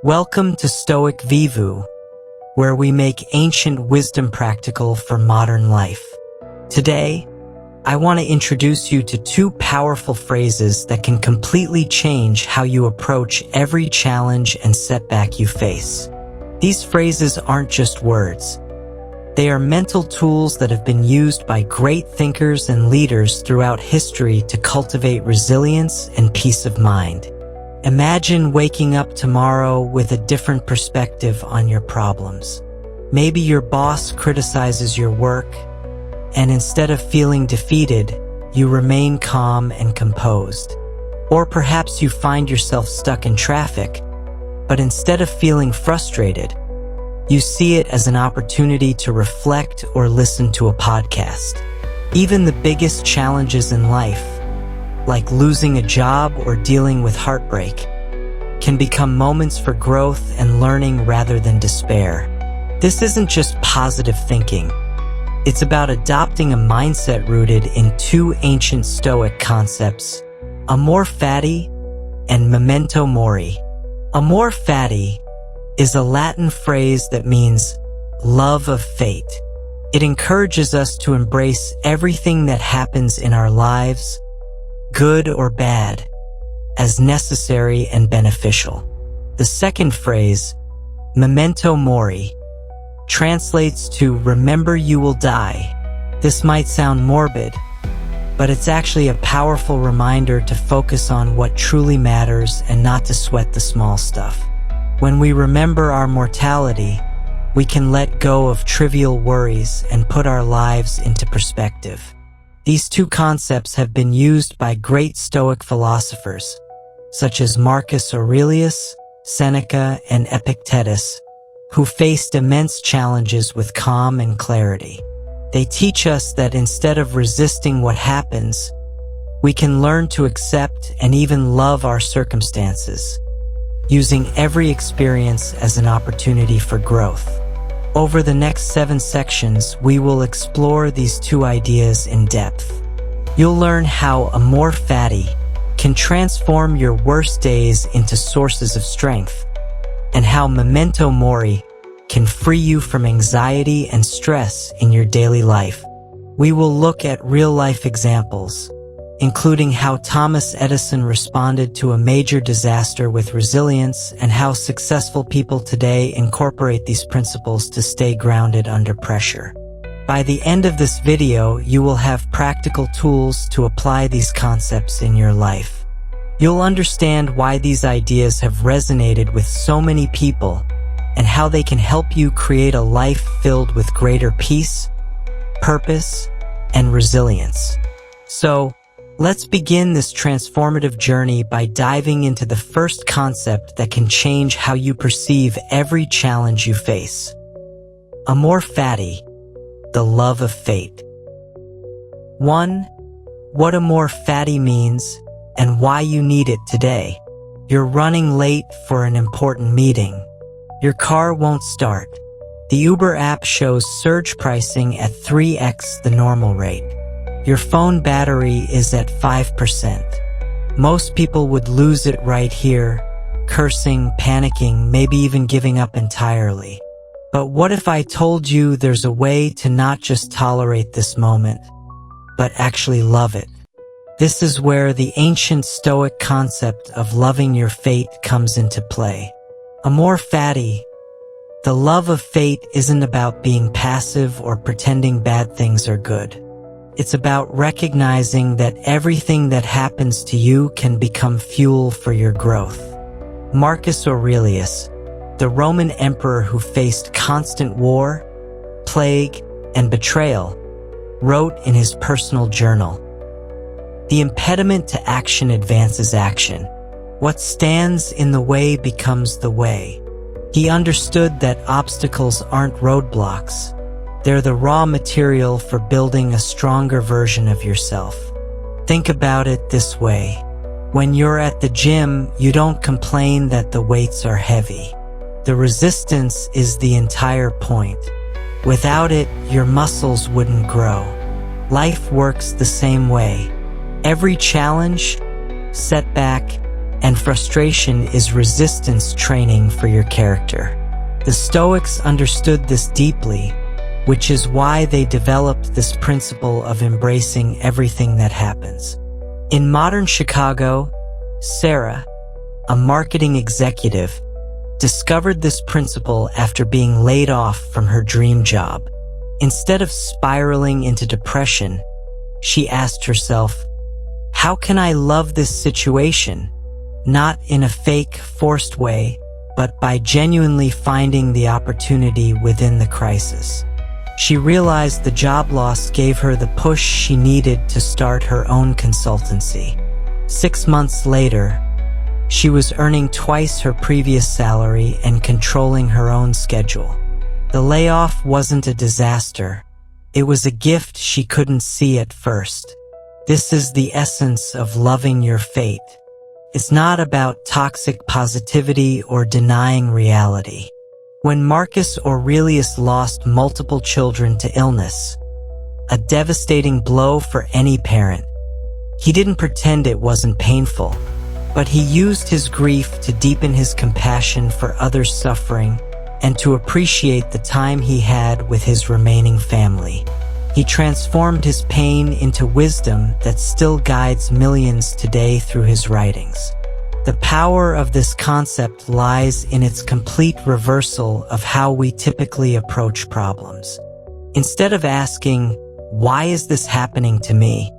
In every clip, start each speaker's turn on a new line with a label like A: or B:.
A: Welcome to Stoic Vivu, where we make ancient wisdom practical for modern life. Today, I want to introduce you to two powerful phrases that can completely change how you approach every challenge and setback you face. These phrases aren't just words. They are mental tools that have been used by great thinkers and leaders throughout history to cultivate resilience and peace of mind. Imagine waking up tomorrow with a different perspective on your problems. Maybe your boss criticizes your work, and instead of feeling defeated, you remain calm and composed. Or perhaps you find yourself stuck in traffic, but instead of feeling frustrated, you see it as an opportunity to reflect or listen to a podcast. Even the biggest challenges in life, like losing a job or dealing with heartbreak, can become moments for growth and learning rather than despair. This isn't just positive thinking. It's about adopting a mindset rooted in two ancient Stoic concepts, Amor Fati and Memento Mori. Amor Fati is a Latin phrase that means love of fate. It encourages us to embrace everything that happens in our lives, good or bad, as necessary and beneficial. The second phrase, Memento Mori, translates to remember you will die. This might sound morbid, but it's actually a powerful reminder to focus on what truly matters and not to sweat the small stuff. When we remember our mortality, we can let go of trivial worries and put our lives into perspective. These two concepts have been used by great Stoic philosophers, such as Marcus Aurelius, Seneca, and Epictetus, who faced immense challenges with calm and clarity. They teach us that instead of resisting what happens, we can learn to accept and even love our circumstances, using every experience as an opportunity for growth. Over the next 7 sections, we will explore these two ideas in depth. You'll learn how Amor Fati can transform your worst days into sources of strength, and how Memento Mori can free you from anxiety and stress in your daily life. We will look at real-life examples, including how Thomas Edison responded to a major disaster with resilience and how successful people today incorporate these principles to stay grounded under pressure. By the end of this video, you will have practical tools to apply these concepts in your life. You'll understand why these ideas have resonated with so many people and how they can help you create a life filled with greater peace, purpose, and resilience. So, let's begin this transformative journey by diving into the first concept that can change how you perceive every challenge you face. Amor Fati, the love of fate. 1. What Amor Fati means and why you need it today. You're running late for an important meeting. Your car won't start. The Uber app shows surge pricing at 3x the normal rate. Your phone battery is at 5%. Most people would lose it right here, cursing, panicking, maybe even giving up entirely. But what if I told you there's a way to not just tolerate this moment, but actually love it? This is where the ancient Stoic concept of loving your fate comes into play. Amor Fati, the love of fate, isn't about being passive or pretending bad things are good. It's about recognizing that everything that happens to you can become fuel for your growth. Marcus Aurelius, the Roman emperor who faced constant war, plague, and betrayal, wrote in his personal journal, "The impediment to action advances action. What stands in the way becomes the way." He understood that obstacles aren't roadblocks. They're the raw material for building a stronger version of yourself. Think about it this way. When you're at the gym, you don't complain that the weights are heavy. The resistance is the entire point. Without it, your muscles wouldn't grow. Life works the same way. Every challenge, setback, and frustration is resistance training for your character. The Stoics understood this deeply, which is why they developed this principle of embracing everything that happens. In modern Chicago, Sarah, a marketing executive, discovered this principle after being laid off from her dream job. Instead of spiraling into depression, she asked herself, "How can I love this situation?" Not in a fake, forced way, but by genuinely finding the opportunity within the crisis. She realized the job loss gave her the push she needed to start her own consultancy. 6 months later, she was earning twice her previous salary and controlling her own schedule. The layoff wasn't a disaster. It was a gift she couldn't see at first. This is the essence of loving your fate. It's not about toxic positivity or denying reality. When Marcus Aurelius lost multiple children to illness, a devastating blow for any parent, he didn't pretend it wasn't painful, but he used his grief to deepen his compassion for others' suffering and to appreciate the time he had with his remaining family. He transformed his pain into wisdom that still guides millions today through his writings. The power of this concept lies in its complete reversal of how we typically approach problems. Instead of asking, "Why is this happening to me?"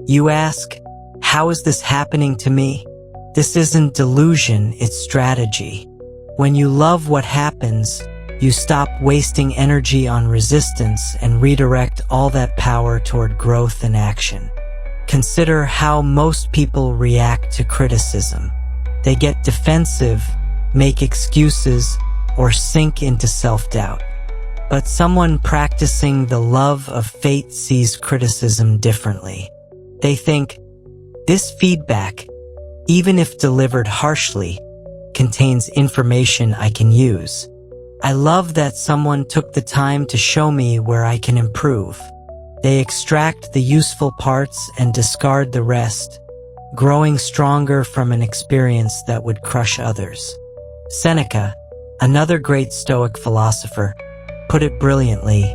A: you ask, "How is this happening to me?" This isn't delusion, it's strategy. When you love what happens, you stop wasting energy on resistance and redirect all that power toward growth and action. Consider how most people react to criticism. They get defensive, make excuses, or sink into self-doubt. But someone practicing the love of fate sees criticism differently. They think, "This feedback, even if delivered harshly, contains information I can use. I love that someone took the time to show me where I can improve." They extract the useful parts and discard the rest, growing stronger from an experience that would crush others. Seneca, another great Stoic philosopher, put it brilliantly,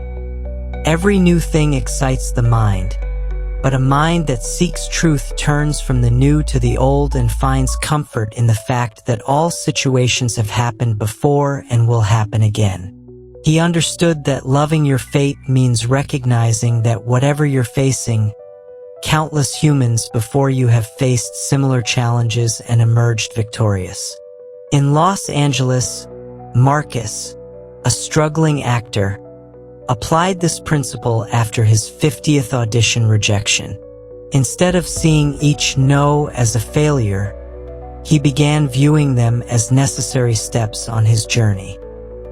A: "Every new thing excites the mind, but a mind that seeks truth turns from the new to the old and finds comfort in the fact that all situations have happened before and will happen again." He understood that loving your fate means recognizing that whatever you're facing, countless humans before you have faced similar challenges and emerged victorious. In Los Angeles, Marcus, a struggling actor, applied this principle after his 50th audition rejection. Instead of seeing each no as a failure, he began viewing them as necessary steps on his journey.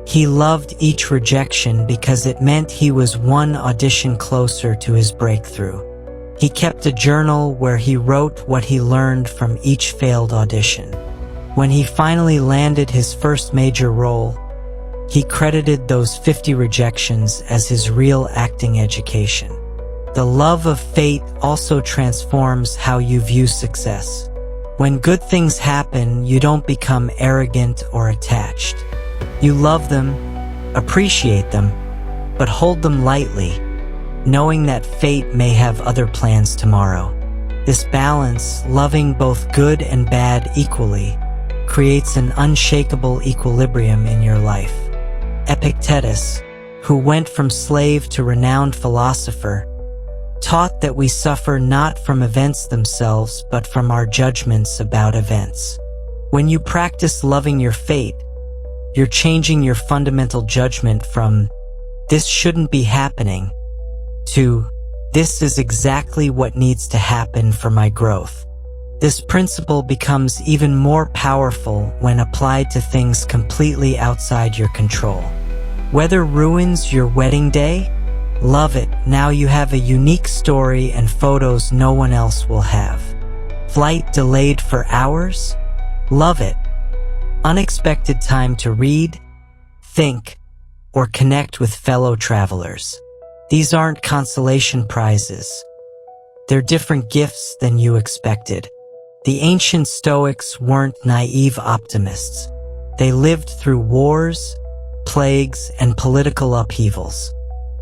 A: He loved each rejection because it meant he was one audition closer to his breakthrough. He kept a journal where he wrote what he learned from each failed audition. When he finally landed his first major role, he credited those 50 rejections as his real acting education. The love of fate also transforms how you view success. When good things happen, you don't become arrogant or attached. You love them, appreciate them, but hold them lightly, knowing that fate may have other plans tomorrow. This balance, loving both good and bad equally, creates an unshakable equilibrium in your life. Epictetus, who went from slave to renowned philosopher, taught that we suffer not from events themselves but from our judgments about events. When you practice loving your fate, you're changing your fundamental judgment from, "This shouldn't be happening," to, "This is exactly what needs to happen for my growth." This principle becomes even more powerful when applied to things completely outside your control. Weather ruins your wedding day? Love it, now you have a unique story and photos no one else will have. Flight delayed for hours? Love it. Unexpected time to read, think, or connect with fellow travelers. These aren't consolation prizes. They're different gifts than you expected. The ancient Stoics weren't naive optimists. They lived through wars, plagues, and political upheavals.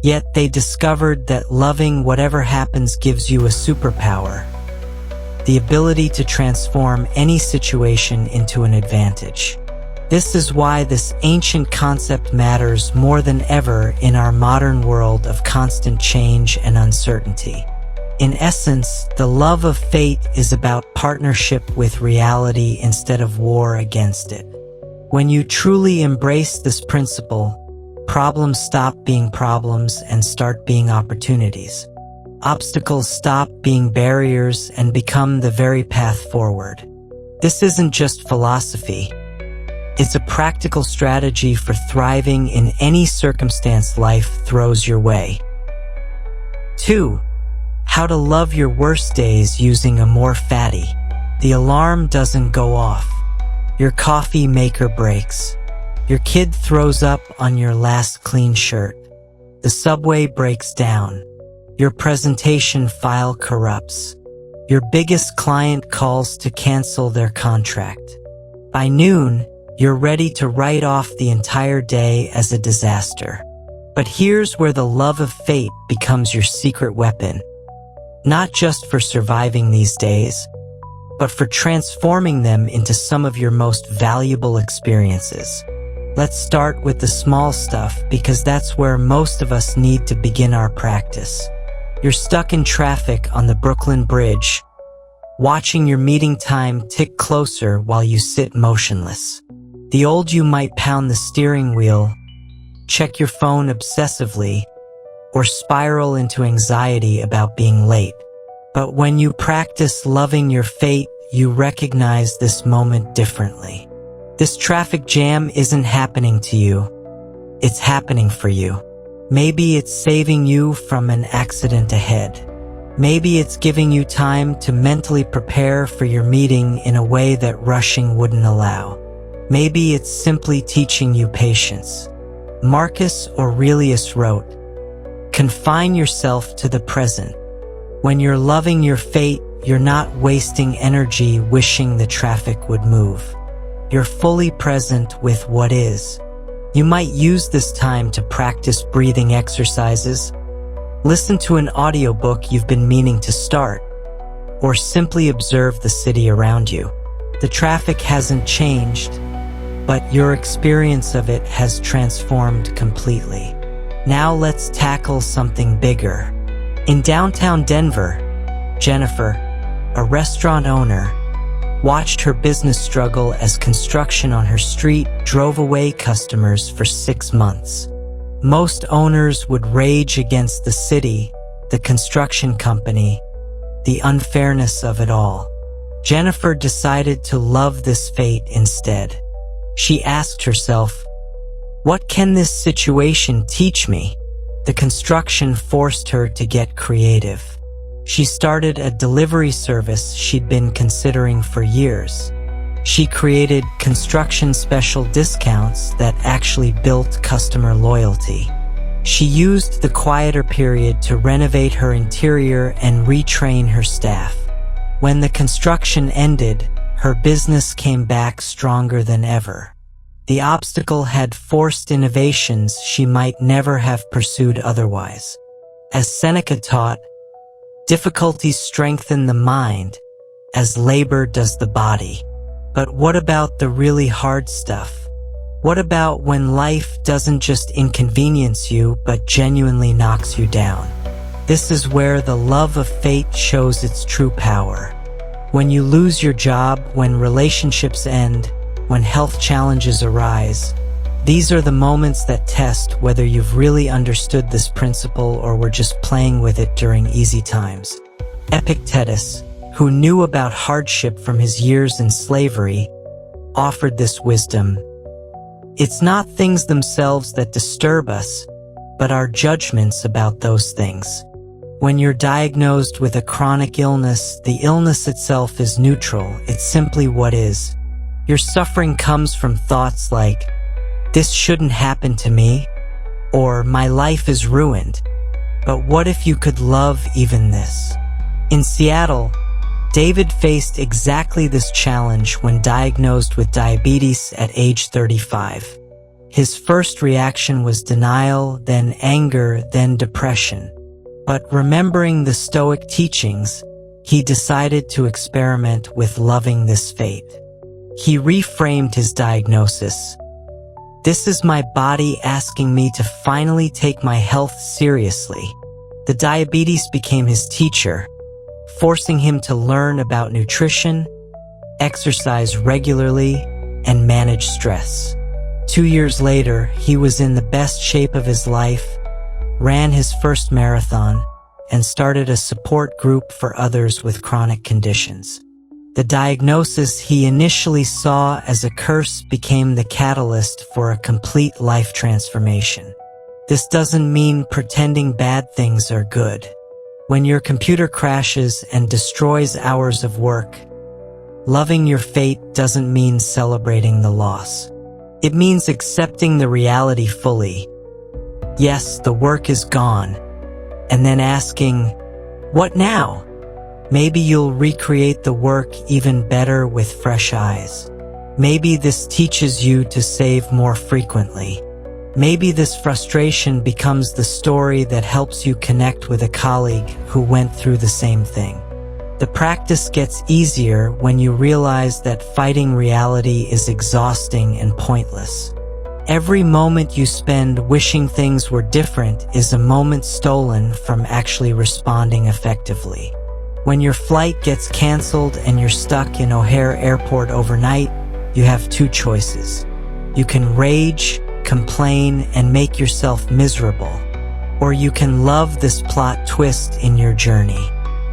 A: Yet they discovered that loving whatever happens gives you a superpower, the ability to transform any situation into an advantage. This is why this ancient concept matters more than ever in our modern world of constant change and uncertainty. In essence, the love of fate is about partnership with reality instead of war against it. When you truly embrace this principle, problems stop being problems and start being opportunities. Obstacles stop being barriers and become the very path forward. This isn't just philosophy. It's a practical strategy for thriving in any circumstance life throws your way. 2. How to love your worst days using Amor Fati. The alarm doesn't go off. Your coffee maker breaks. Your kid throws up on your last clean shirt. The subway breaks down. Your presentation file corrupts. Your biggest client calls to cancel their contract. By noon, you're ready to write off the entire day as a disaster. But here's where the love of fate becomes your secret weapon. Not just for surviving these days, but for transforming them into some of your most valuable experiences. Let's start with the small stuff because that's where most of us need to begin our practice. You're stuck in traffic on the Brooklyn Bridge, watching your meeting time tick closer while you sit motionless. The old you might pound the steering wheel, check your phone obsessively, or spiral into anxiety about being late. But when you practice loving your fate, you recognize this moment differently. This traffic jam isn't happening to you. It's happening for you. Maybe it's saving you from an accident ahead. Maybe it's giving you time to mentally prepare for your meeting in a way that rushing wouldn't allow. Maybe it's simply teaching you patience. Marcus Aurelius wrote, "Confine yourself to the present. When you're loving your fate, you're not wasting energy wishing the traffic would move. You're fully present with what is." You might use this time to practice breathing exercises, listen to an audiobook you've been meaning to start, or simply observe the city around you. The traffic hasn't changed, but your experience of it has transformed completely. Now let's tackle something bigger. In downtown Denver, Jennifer, a restaurant owner, watched her business struggle as construction on her street drove away customers for 6 months. Most owners would rage against the city, the construction company, the unfairness of it all. Jennifer decided to love this fate instead. She asked herself, "What can this situation teach me?" The construction forced her to get creative. She started a delivery service she'd been considering for years. She created construction special discounts that actually built customer loyalty. She used the quieter period to renovate her interior and retrain her staff. When the construction ended, her business came back stronger than ever. The obstacle had forced innovations she might never have pursued otherwise. As Seneca taught, difficulties strengthen the mind, as labor does the body. But what about the really hard stuff? What about when life doesn't just inconvenience you, but genuinely knocks you down? This is where the love of fate shows its true power. When you lose your job, when relationships end, when health challenges arise, these are the moments that test whether you've really understood this principle or were just playing with it during easy times. Epictetus, who knew about hardship from his years in slavery, offered this wisdom. It's not things themselves that disturb us, but our judgments about those things. When you're diagnosed with a chronic illness, the illness itself is neutral. It's simply what is. Your suffering comes from thoughts like, "This shouldn't happen to me," or "My life is ruined." But what if you could love even this? In Seattle, David faced exactly this challenge when diagnosed with diabetes at age 35. His first reaction was denial, then anger, then depression. But remembering the Stoic teachings, he decided to experiment with loving this fate. He reframed his diagnosis. This is my body asking me to finally take my health seriously. The diabetes became his teacher, forcing him to learn about nutrition, exercise regularly, and manage stress. 2 years later, he was in the best shape of his life, ran his first marathon, and started a support group for others with chronic conditions. The diagnosis he initially saw as a curse became the catalyst for a complete life transformation. This doesn't mean pretending bad things are good. When your computer crashes and destroys hours of work, loving your fate doesn't mean celebrating the loss. It means accepting the reality fully. Yes, the work is gone, and then asking, what now? Maybe you'll recreate the work even better with fresh eyes. Maybe this teaches you to save more frequently. Maybe this frustration becomes the story that helps you connect with a colleague who went through the same thing. The practice gets easier when you realize that fighting reality is exhausting and pointless. Every moment you spend wishing things were different is a moment stolen from actually responding effectively. When your flight gets canceled and you're stuck in O'Hare Airport overnight, you have two choices. You can rage, complain, and make yourself miserable, or you can love this plot twist in your journey.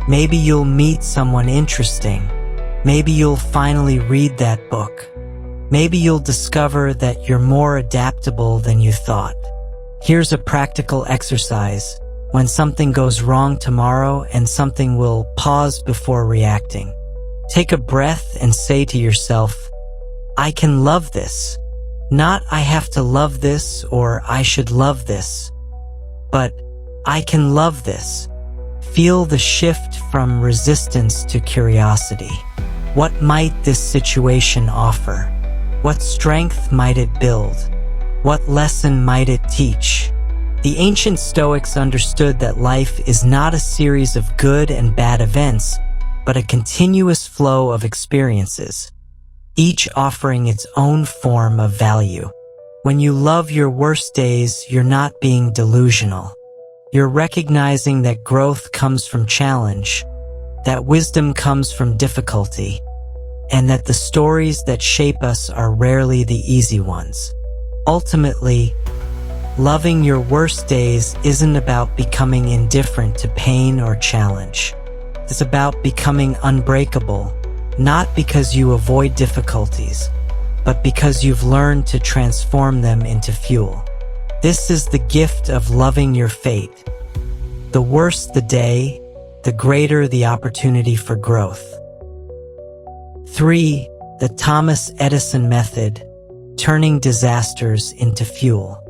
A: Maybe you'll meet someone interesting. Maybe you'll finally read that book. Maybe you'll discover that you're more adaptable than you thought. Here's a practical exercise. When something goes wrong tomorrow and something will pause before reacting, take a breath and say to yourself, I can love this. Not I have to love this or I should love this, but I can love this. Feel the shift from resistance to curiosity. What might this situation offer? What strength might it build? What lesson might it teach? The ancient Stoics understood that life is not a series of good and bad events, but a continuous flow of experiences, each offering its own form of value. When you love your worst days, you're not being delusional. You're recognizing that growth comes from challenge, that wisdom comes from difficulty, and that the stories that shape us are rarely the easy ones. Ultimately, loving your worst days isn't about becoming indifferent to pain or challenge. It's about becoming unbreakable, not because you avoid difficulties, but because you've learned to transform them into fuel. This is the gift of loving your fate. The worse the day, the greater the opportunity for growth. 3. The Thomas Edison Method, turning disasters into fuel.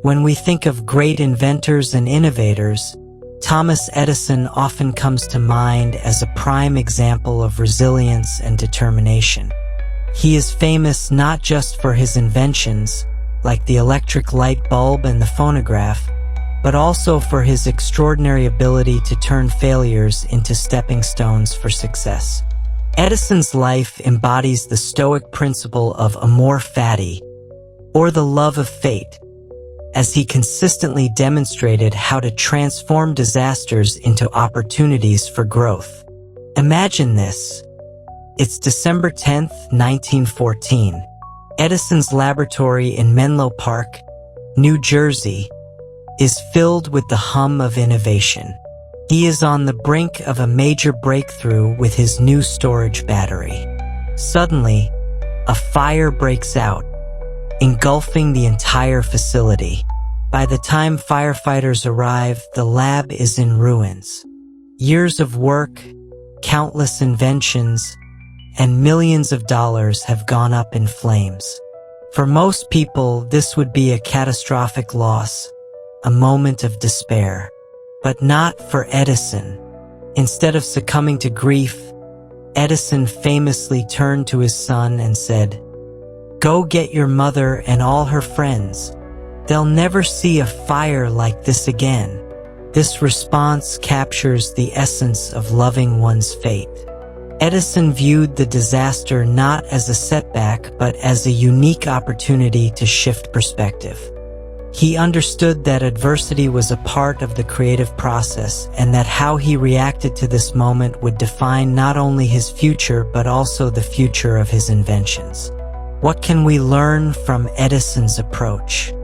A: When we think of great inventors and innovators, Thomas Edison often comes to mind as a prime example of resilience and determination. He is famous not just for his inventions, like the electric light bulb and the phonograph, but also for his extraordinary ability to turn failures into stepping stones for success. Edison's life embodies the Stoic principle of Amor Fati, or the love of fate, as he consistently demonstrated how to transform disasters into opportunities for growth. Imagine this. It's December 10th, 1914. Edison's laboratory in Menlo Park, New Jersey, is filled with the hum of innovation. He is on the brink of a major breakthrough with his new storage battery. Suddenly, a fire breaks out, engulfing the entire facility. By the time firefighters arrive, the lab is in ruins. Years of work, countless inventions, and millions of dollars have gone up in flames. For most people, this would be a catastrophic loss, a moment of despair. But not for Edison. Instead of succumbing to grief, Edison famously turned to his son and said, "Go get your mother and all her friends. They'll never see a fire like this again." This response captures the essence of loving one's fate. Edison viewed the disaster not as a setback but as a unique opportunity to shift perspective. He understood that adversity was a part of the creative process and that how he reacted to this moment would define not only his future but also the future of his inventions. What can we learn from Edison's approach?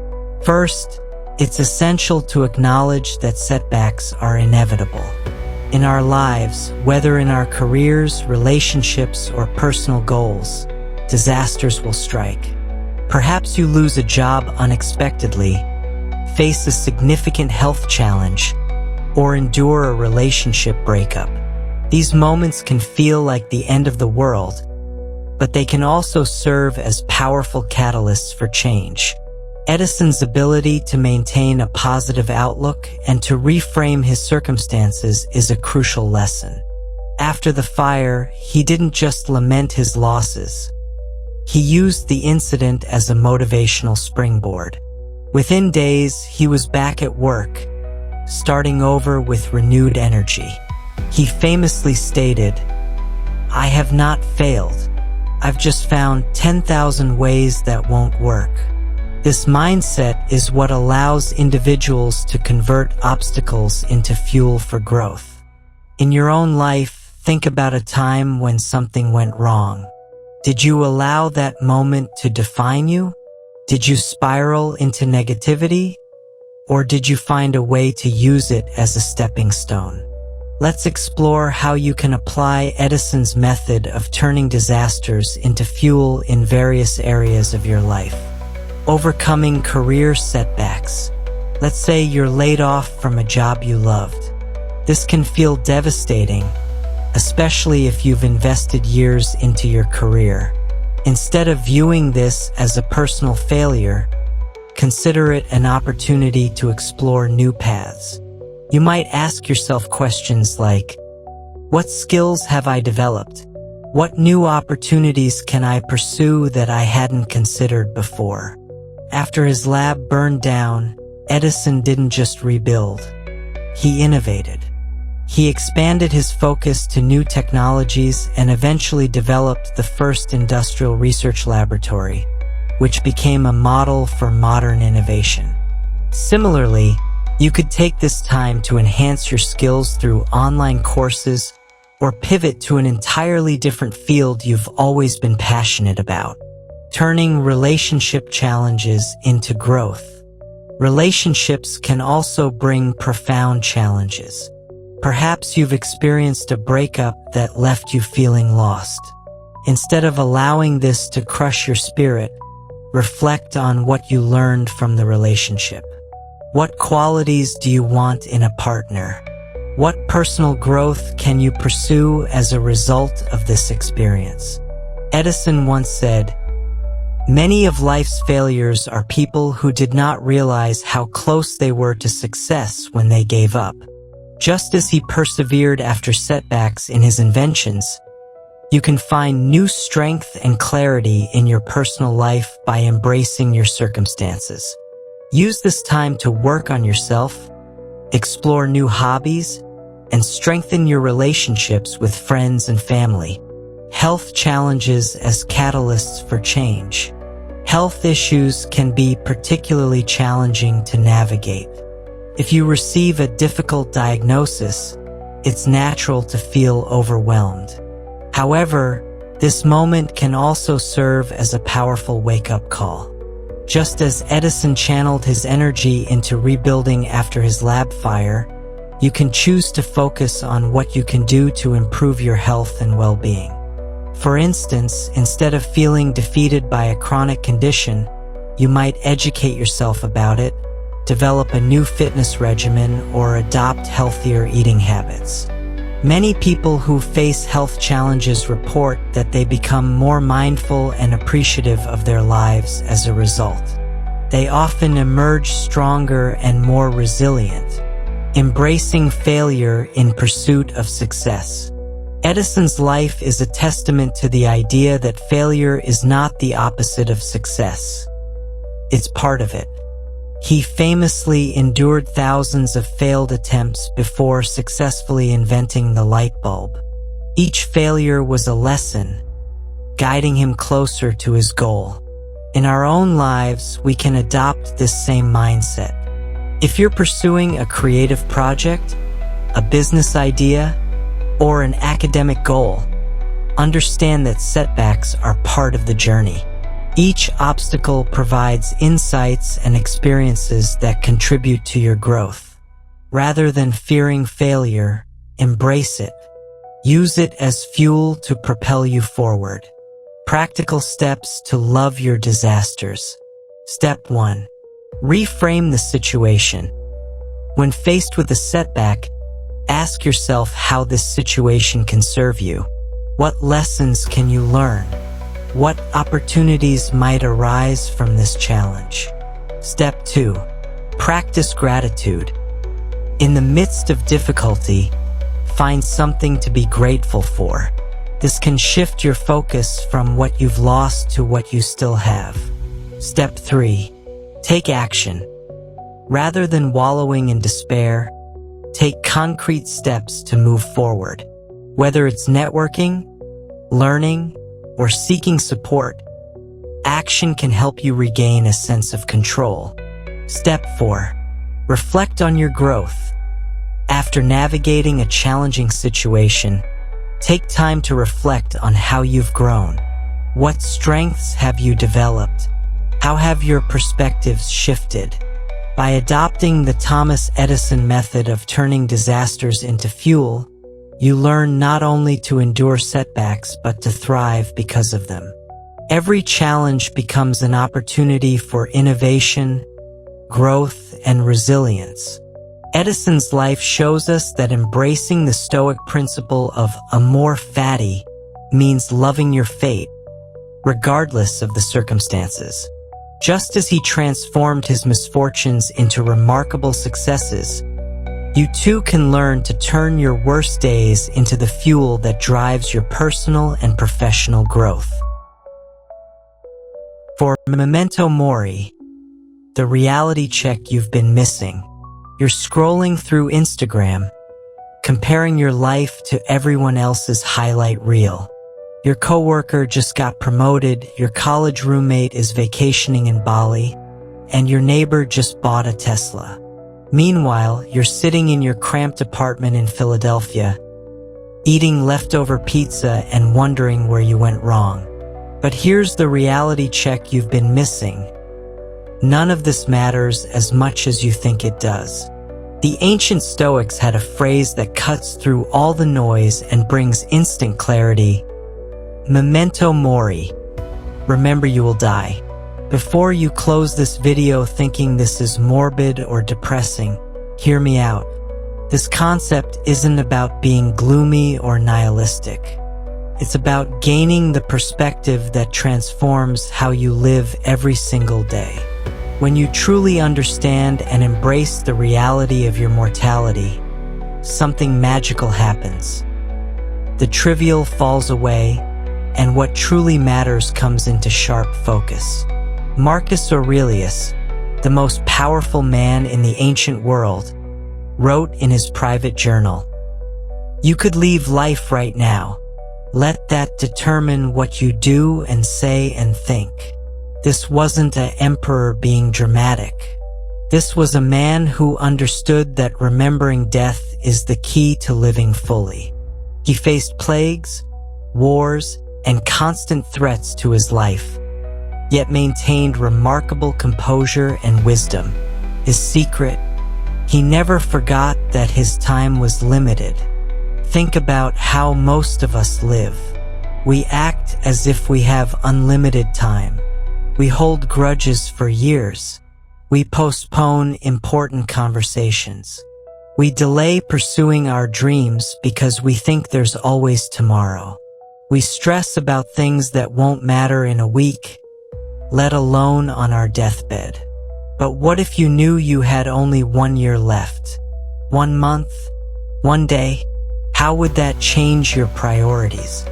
A: First, it's essential to acknowledge that setbacks are inevitable. In our lives, whether in our careers, relationships, or personal goals, disasters will strike. Perhaps you lose a job unexpectedly, face a significant health challenge, or endure a relationship breakup. These moments can feel like the end of the world, but they can also serve as powerful catalysts for change. Edison's ability to maintain a positive outlook and to reframe his circumstances is a crucial lesson. After the fire, he didn't just lament his losses. He used the incident as a motivational springboard. Within days, he was back at work, starting over with renewed energy. He famously stated, "I have not failed. I've just found 10,000 ways that won't work." This mindset is what allows individuals to convert obstacles into fuel for growth. In your own life, think about a time when something went wrong. Did you allow that moment to define you? Did you spiral into negativity? Or did you find a way to use it as a stepping stone? Let's explore how you can apply Edison's method of turning disasters into fuel in various areas of your life. Overcoming career setbacks. Let's say you're laid off from a job you loved. This can feel devastating, especially if you've invested years into your career. Instead of viewing this as a personal failure, consider it an opportunity to explore new paths. You might ask yourself questions like, what skills have I developed? What new opportunities can I pursue that I hadn't considered before? After his lab burned down, Edison didn't just rebuild. He innovated. He expanded his focus to new technologies and eventually developed the first industrial research laboratory, which became a model for modern innovation. Similarly, you could take this time to enhance your skills through online courses or pivot to an entirely different field you've always been passionate about. Turning relationship challenges into growth. Relationships can also bring profound challenges. Perhaps you've experienced a breakup that left you feeling lost. Instead of allowing this to crush your spirit, reflect on what you learned from the relationship. What qualities do you want in a partner? What personal growth can you pursue as a result of this experience? Edison once said, "Many of life's failures are people who did not realize how close they were to success when they gave up." Just as he persevered after setbacks in his inventions, you can find new strength and clarity in your personal life by embracing your circumstances. Use this time to work on yourself, explore new hobbies, and strengthen your relationships with friends and family. Health challenges as catalysts for change. Health issues can be particularly challenging to navigate. If you receive a difficult diagnosis, it's natural to feel overwhelmed. However, this moment can also serve as a powerful wake-up call. Just as Edison channeled his energy into rebuilding after his lab fire, you can choose to focus on what you can do to improve your health and well-being. For instance, instead of feeling defeated by a chronic condition, you might educate yourself about it, develop a new fitness regimen, or adopt healthier eating habits. Many people who face health challenges report that they become more mindful and appreciative of their lives as a result. They often emerge stronger and more resilient, embracing failure in pursuit of success. Edison's life is a testament to the idea that failure is not the opposite of success. It's part of it. He famously endured thousands of failed attempts before successfully inventing the light bulb. Each failure was a lesson, guiding him closer to his goal. In our own lives, we can adopt this same mindset. If you're pursuing a creative project, a business idea, or an academic goal, understand that setbacks are part of the journey. Each obstacle provides insights and experiences that contribute to your growth. Rather than fearing failure, embrace it. Use it as fuel to propel you forward. Practical steps to love your disasters. Step 1. Reframe the situation. When faced with a setback, ask yourself how this situation can serve you. What lessons can you learn? What opportunities might arise from this challenge? Step 2. Practice gratitude. In the midst of difficulty, find something to be grateful for. This can shift your focus from what you've lost to what you still have. Step 3. Take action. Rather than wallowing in despair, take concrete steps to move forward. Whether it's networking, learning, or seeking support, action can help you regain a sense of control. Step 4. Reflect on your growth. After navigating a challenging situation, take time to reflect on how you've grown. What strengths have you developed? How have your perspectives shifted? By adopting the Thomas Edison method of turning disasters into fuel, you learn not only to endure setbacks but to thrive because of them. Every challenge becomes an opportunity for innovation, growth, and resilience. Edison's life shows us that embracing the Stoic principle of Amor Fati means loving your fate, regardless of the circumstances. Just as he transformed his misfortunes into remarkable successes, you too can learn to turn your worst days into the fuel that drives your personal and professional growth. For Memento Mori, the reality check you've been missing. You're scrolling through Instagram, comparing your life to everyone else's highlight reel. Your coworker just got promoted, your college roommate is vacationing in Bali, and your neighbor just bought a Tesla. Meanwhile, you're sitting in your cramped apartment in Philadelphia, eating leftover pizza and wondering where you went wrong. But here's the reality check you've been missing. None of this matters as much as you think it does. The ancient Stoics had a phrase that cuts through all the noise and brings instant clarity. Memento Mori. Remember, you will die. Before you close this video thinking this is morbid or depressing, hear me out. This concept isn't about being gloomy or nihilistic. It's about gaining the perspective that transforms how you live every single day. When you truly understand and embrace the reality of your mortality, something magical happens. The trivial falls away, and what truly matters comes into sharp focus. Marcus Aurelius, the most powerful man in the ancient world, wrote in his private journal, "You could leave life right now. Let that determine what you do and say and think." This wasn't an emperor being dramatic. This was a man who understood that remembering death is the key to living fully. He faced plagues, wars, and constant threats to his life, yet maintained remarkable composure and wisdom. His secret: he never forgot that his time was limited. Think about how most of us live. We act as if we have unlimited time. We hold grudges for years. We postpone important conversations. We delay pursuing our dreams because we think there's always tomorrow. We stress about things that won't matter in a week, let alone on our deathbed. But what if you knew you had only 1 year left? 1 month? 1 day? How would that change your priorities?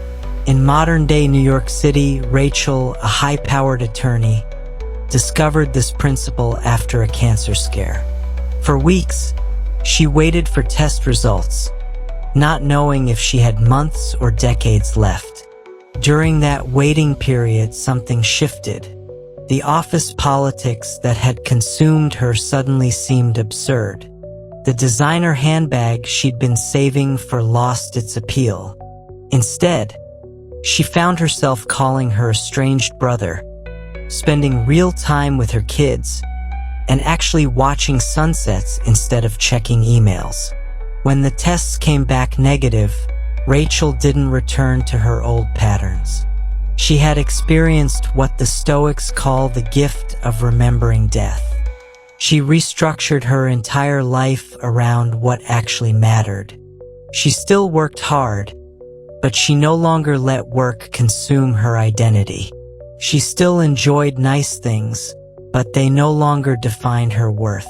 A: In modern-day New York City, Rachel, a high-powered attorney, discovered this principle after a cancer scare. For weeks, she waited for test results, not knowing if she had months or decades left. During that waiting period, something shifted. The office politics that had consumed her suddenly seemed absurd. The designer handbag she'd been saving for lost its appeal. Instead, she found herself calling her estranged brother, spending real time with her kids, and actually watching sunsets instead of checking emails. When the tests came back negative, Rachel didn't return to her old patterns. She had experienced what the Stoics call the gift of remembering death. She restructured her entire life around what actually mattered. She still worked hard, but she no longer let work consume her identity. She still enjoyed nice things, but they no longer defined her worth.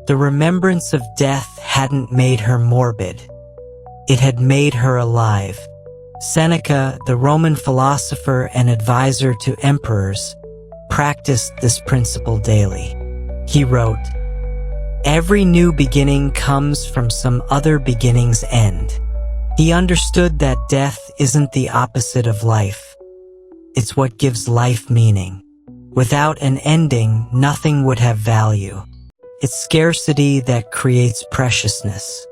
A: The remembrance of death hadn't made her morbid. It had made her alive. Seneca, the Roman philosopher and advisor to emperors, practiced this principle daily. He wrote, "Every new beginning comes from some other beginning's end." He understood that death isn't the opposite of life. It's what gives life meaning. Without an ending, nothing would have value. It's scarcity that creates preciousness.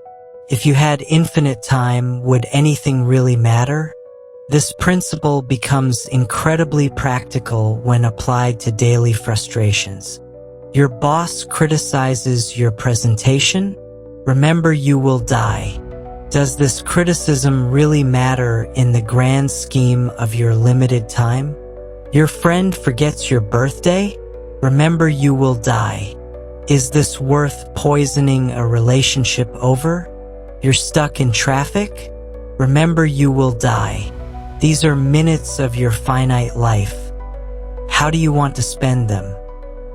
A: If you had infinite time, would anything really matter? This principle becomes incredibly practical when applied to daily frustrations. Your boss criticizes your presentation? Remember, you will die. Does this criticism really matter in the grand scheme of your limited time? Your friend forgets your birthday? Remember, you will die. Is this worth poisoning a relationship over? You're stuck in traffic? Remember, you will die. These are minutes of your finite life. How do you want to spend them?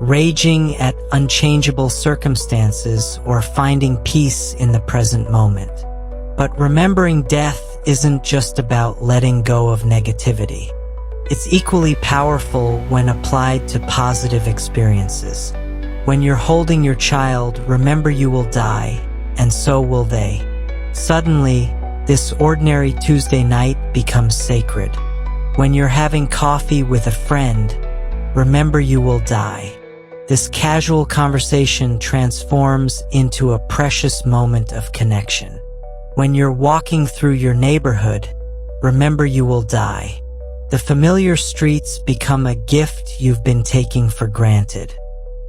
A: Raging at unchangeable circumstances or finding peace in the present moment? But remembering death isn't just about letting go of negativity. It's equally powerful when applied to positive experiences. When you're holding your child, remember you will die, and so will they. Suddenly, this ordinary Tuesday night becomes sacred. When you're having coffee with a friend, remember you will die. This casual conversation transforms into a precious moment of connection. When you're walking through your neighborhood, remember you will die. The familiar streets become a gift you've been taking for granted.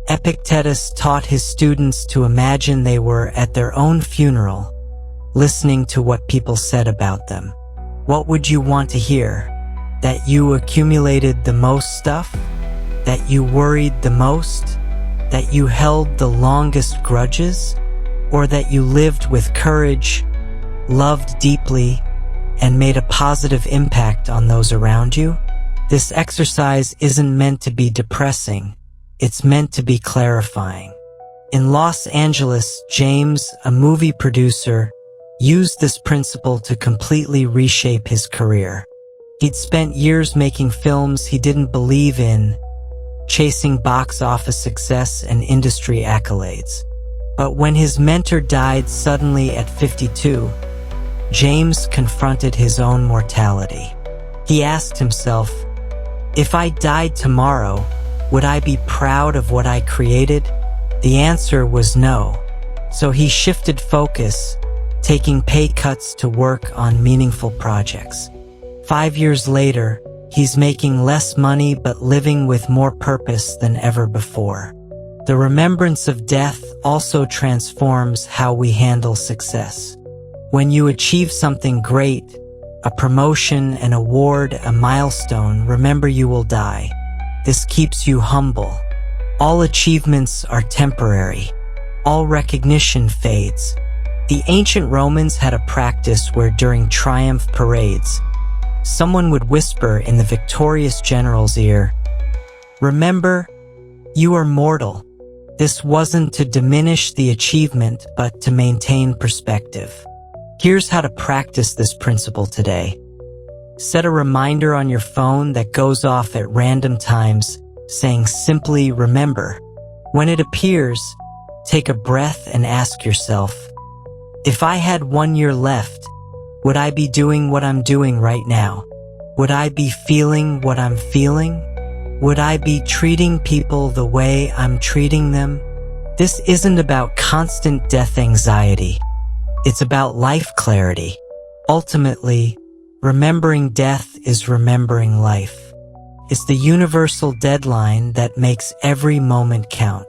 A: Epictetus taught his students to imagine they were at their own funeral, listening to what people said about them. What would you want to hear? That you accumulated the most stuff? That you worried the most? That you held the longest grudges? Or that you lived with courage, loved deeply, and made a positive impact on those around you? This exercise isn't meant to be depressing. It's meant to be clarifying. In Los Angeles, James, a movie producer, used this principle to completely reshape his career. He'd spent years making films he didn't believe in, chasing box office success and industry accolades. But when his mentor died suddenly at 52, James confronted his own mortality. He asked himself, if I died tomorrow, would I be proud of what I created? The answer was no. So he shifted focus, taking pay cuts to work on meaningful projects. 5 years later, he's making less money but living with more purpose than ever before. The remembrance of death also transforms how we handle success. When you achieve something great, a promotion, an award, a milestone, remember you will die. This keeps you humble. All achievements are temporary. All recognition fades. The ancient Romans had a practice where during triumph parades, someone would whisper in the victorious general's ear, "Remember, you are mortal." This wasn't to diminish the achievement, but to maintain perspective. Here's how to practice this principle today. Set a reminder on your phone that goes off at random times, saying simply remember. When it appears, take a breath and ask yourself, if I had 1 year left, would I be doing what I'm doing right now? Would I be feeling what I'm feeling? Would I be treating people the way I'm treating them? This isn't about constant death anxiety. It's about life clarity. Ultimately, remembering death is remembering life. It's the universal deadline that makes every moment count.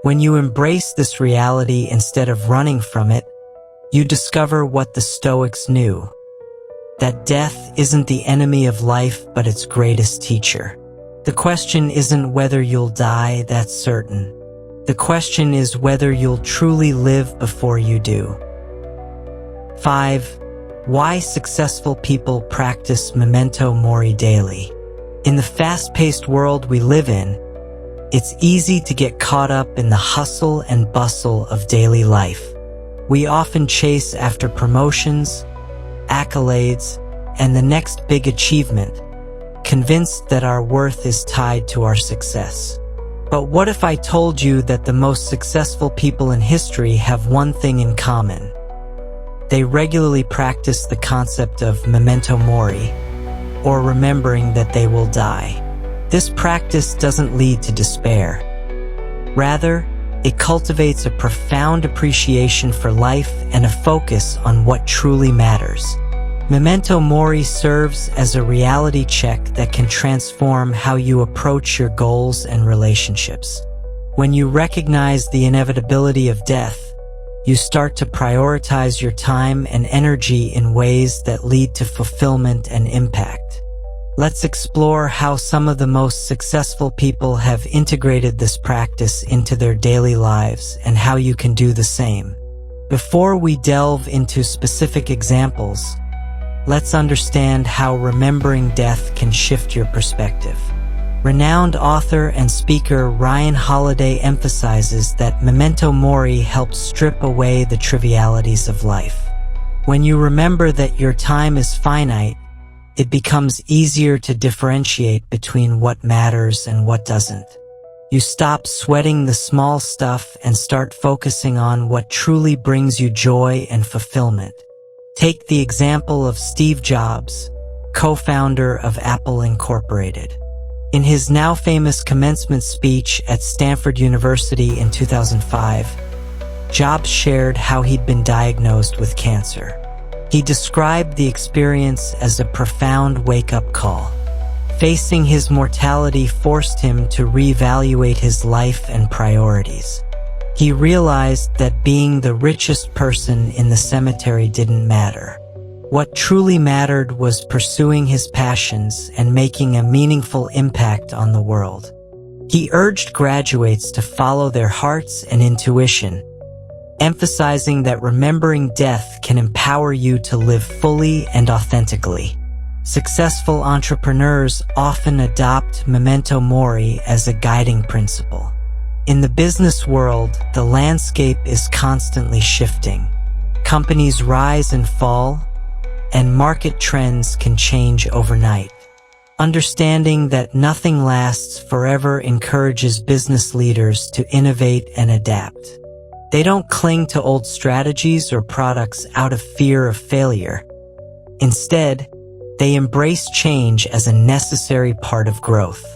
A: When you embrace this reality instead of running from it, you discover what the Stoics knew, that death isn't the enemy of life but its greatest teacher. The question isn't whether you'll die, that's certain. The question is whether you'll truly live before you do. 5. Why successful people practice Memento Mori daily. In the fast-paced world we live in, it's easy to get caught up in the hustle and bustle of daily life. We often chase after promotions, accolades, and the next big achievement, convinced that our worth is tied to our success. But what if I told you that the most successful people in history have one thing in common? They regularly practice the concept of Memento Mori, or remembering that they will die. This practice doesn't lead to despair. Rather, it cultivates a profound appreciation for life and a focus on what truly matters. Memento Mori serves as a reality check that can transform how you approach your goals and relationships. When you recognize the inevitability of death, you start to prioritize your time and energy in ways that lead to fulfillment and impact. Let's explore how some of the most successful people have integrated this practice into their daily lives and how you can do the same. Before we delve into specific examples, let's understand how remembering death can shift your perspective. Renowned author and speaker Ryan Holiday emphasizes that Memento Mori helps strip away the trivialities of life. When you remember that your time is finite, it becomes easier to differentiate between what matters and what doesn't. You stop sweating the small stuff and start focusing on what truly brings you joy and fulfillment. Take the example of Steve Jobs, co-founder of Apple Incorporated. In his now famous commencement speech at Stanford University in 2005, Jobs shared how he'd been diagnosed with cancer. He described the experience as a profound wake-up call. Facing his mortality forced him to reevaluate his life and priorities. He realized that being the richest person in the cemetery didn't matter. What truly mattered was pursuing his passions and making a meaningful impact on the world. He urged graduates to follow their hearts and intuition, emphasizing that remembering death can empower you to live fully and authentically. Successful entrepreneurs often adopt Memento Mori as a guiding principle. In the business world, the landscape is constantly shifting. Companies rise and fall, and market trends can change overnight. Understanding that nothing lasts forever encourages business leaders to innovate and adapt. They don't cling to old strategies or products out of fear of failure. Instead, they embrace change as a necessary part of growth.